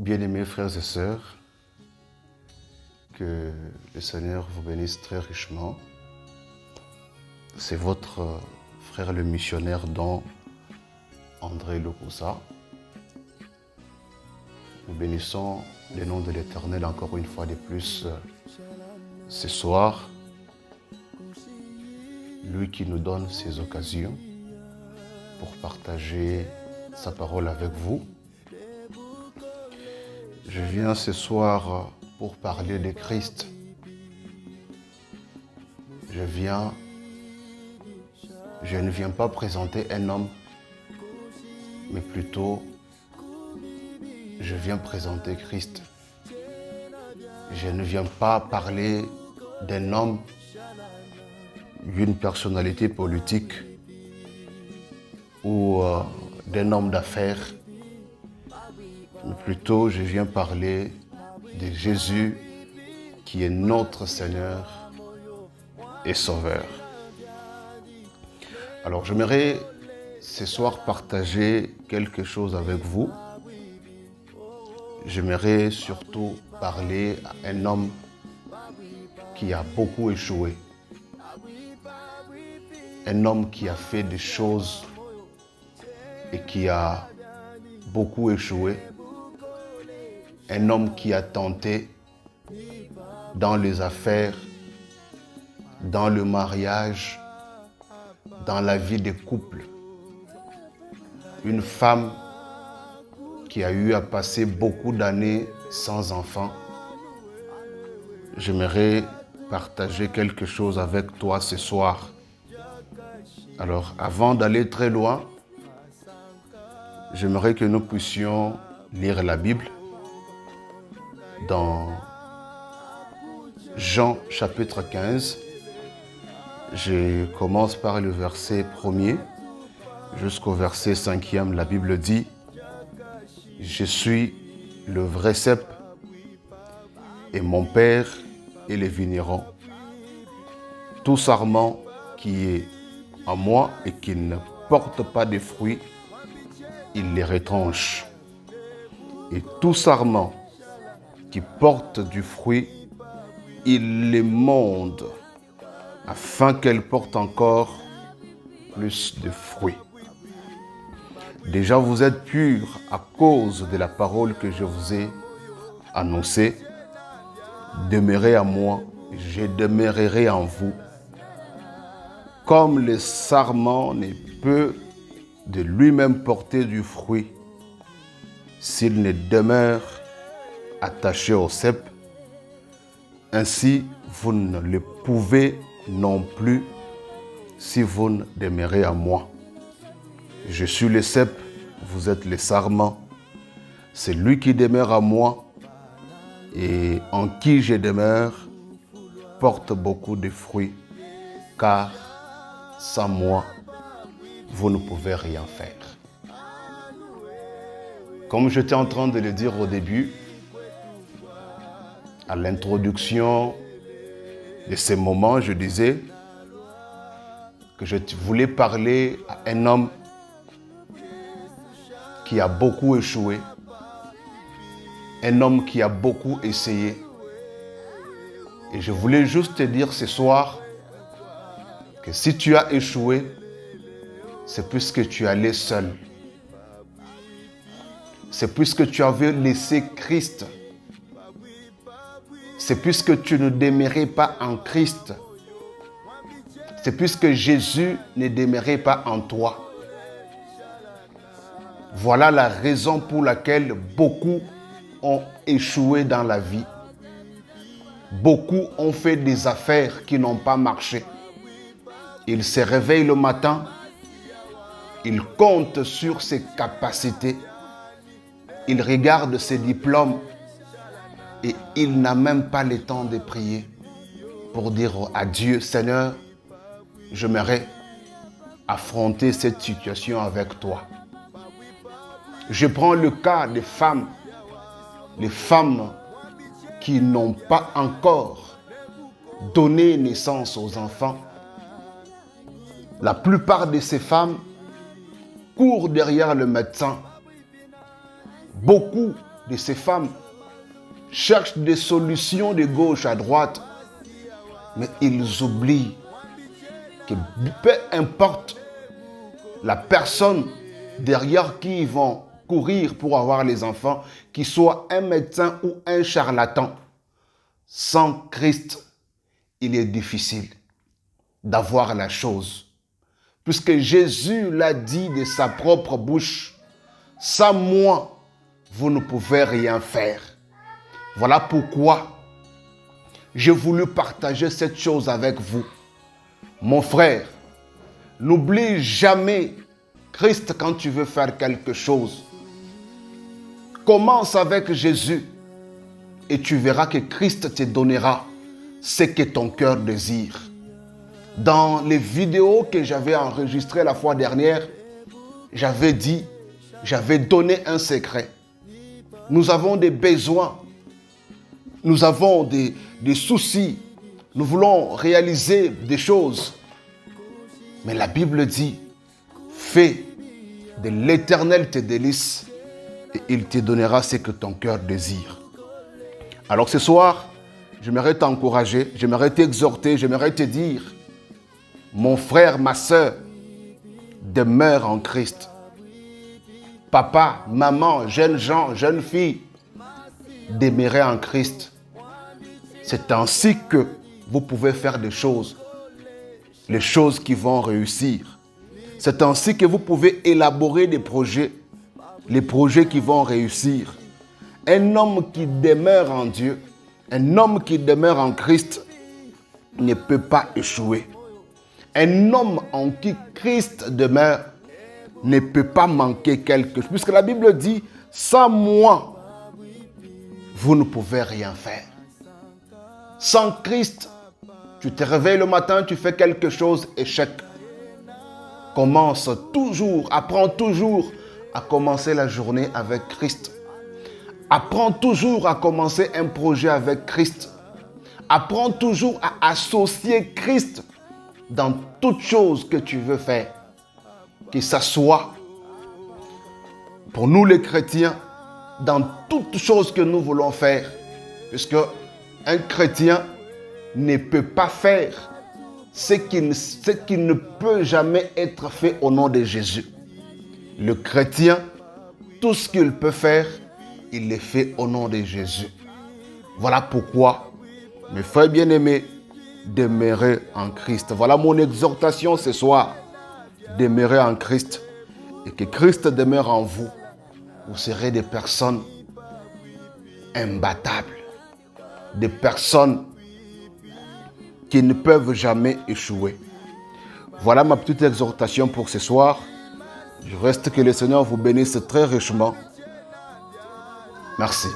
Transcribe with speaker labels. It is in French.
Speaker 1: Bien-aimés frères et sœurs, que le Seigneur vous bénisse très richement. C'est votre frère le missionnaire Don André Lokosa. Nous bénissons le nom de l'Éternel encore une fois de plus ce soir. Lui qui nous donne ces occasions pour partager sa parole avec vous. Je viens ce soir pour parler de Christ. Je ne viens pas présenter un homme, mais plutôt je viens présenter Christ. Je ne viens pas parler d'un homme, d'une personnalité politique ou d'un homme d'affaires, mais plutôt je viens parler de Jésus qui est notre Seigneur et Sauveur. Alors j'aimerais ce soir partager quelque chose avec vous. J'aimerais surtout parler à un homme qui a beaucoup échoué. Un homme qui a fait des choses et qui a beaucoup échoué. Un homme qui a tenté dans les affaires, dans le mariage, dans la vie des couples. Une femme qui a eu à passer beaucoup d'années sans enfant. J'aimerais partager quelque chose avec toi ce soir. Alors, avant d'aller très loin, j'aimerais que nous puissions lire la Bible dans Jean chapitre 15. Je commence par le verset 1er jusqu'au verset 5e. La Bible dit: je suis le vrai cep et mon Père est le vigneron. Tout sarment qui est en moi et qui ne porte pas de fruits, il les retranche. Et tout sarment qui porte du fruit, il les monte, afin qu'elle porte encore plus de fruits. Déjà vous êtes purs à cause de la parole que je vous ai annoncée. Demeurez en moi, je demeurerai en vous. Comme le sarment ne peut de lui-même porter du fruit s'il ne demeure attaché au cep, ainsi vous ne le pouvez non plus si vous ne demeurez en moi. Je suis le cep, vous êtes le sarment. C'est lui qui demeure en moi et en qui je demeure porte beaucoup de fruits, car sans moi, vous ne pouvez rien faire. Comme j'étais en train de le dire au début, à l'introduction de ce moment, je disais que je voulais parler à un homme qui a beaucoup échoué, un homme qui a beaucoup essayé. Et je voulais juste te dire ce soir que si tu as échoué, c'est puisque tu es allé seul. C'est puisque tu avais laissé Christ. C'est puisque tu ne demeurais pas en Christ. C'est puisque Jésus ne demeurait pas en toi. Voilà la raison pour laquelle beaucoup ont échoué dans la vie. Beaucoup ont fait des affaires qui n'ont pas marché. Ils se réveillent le matin, ils comptent sur ses capacités, ils regardent ses diplômes et il n'a même pas le temps de prier pour dire à Dieu: Seigneur, j'aimerais affronter cette situation avec toi. Je prends le cas des femmes, les femmes qui n'ont pas encore donné naissance aux enfants. La plupart de ces femmes courent derrière le médecin. Beaucoup de ces femmes cherchent des solutions de gauche à droite, mais ils oublient que peu importe la personne derrière qui ils vont courir pour avoir les enfants, qu'il soit un médecin ou un charlatan, sans Christ, il est difficile d'avoir la chose. Puisque Jésus l'a dit de sa propre bouche, « Sans moi, vous ne pouvez rien faire. » Voilà pourquoi j'ai voulu partager cette chose avec vous. Mon frère, n'oublie jamais Christ quand tu veux faire quelque chose. Commence avec Jésus et tu verras que Christ te donnera ce que ton cœur désire. Dans les vidéos que j'avais enregistrées la fois dernière, j'avais donné un secret. Nous avons des besoins, nous avons des soucis, nous voulons réaliser des choses. Mais la Bible dit, fais de l'Éternel tes délices et il te donnera ce que ton cœur désire. Alors ce soir, j'aimerais t'encourager, j'aimerais t'exhorter, j'aimerais te dire, mon frère, ma soeur, demeure en Christ. Papa, maman, jeunes gens, jeunes filles, demeurez en Christ. C'est ainsi que vous pouvez faire des choses, les choses qui vont réussir. C'est ainsi que vous pouvez élaborer des projets, les projets qui vont réussir. Un homme qui demeure en Dieu, un homme qui demeure en Christ ne peut pas échouer. Un homme en qui Christ demeure ne peut pas manquer quelque chose. Puisque la Bible dit, sans moi, vous ne pouvez rien faire. Sans Christ, tu te réveilles le matin, tu fais quelque chose, échec. Apprends toujours à commencer la journée avec Christ. Apprends toujours à commencer un projet avec Christ. Apprends toujours à associer Christ dans toute chose que tu veux faire. Que ça soit pour nous les chrétiens, dans toute chose que nous voulons faire. Puisque un chrétien ne peut pas faire ce qui ne peut jamais être fait au nom de Jésus. Le chrétien, tout ce qu'il peut faire, il le fait au nom de Jésus. Voilà pourquoi, mes frères bien-aimés, demeurez en Christ. Voilà mon exhortation ce soir. Demeurez en Christ et que Christ demeure en vous. Vous serez des personnes imbattables, des personnes qui ne peuvent jamais échouer. Voilà ma petite exhortation pour ce soir. Je reste que le Seigneur vous bénisse très richement. Merci.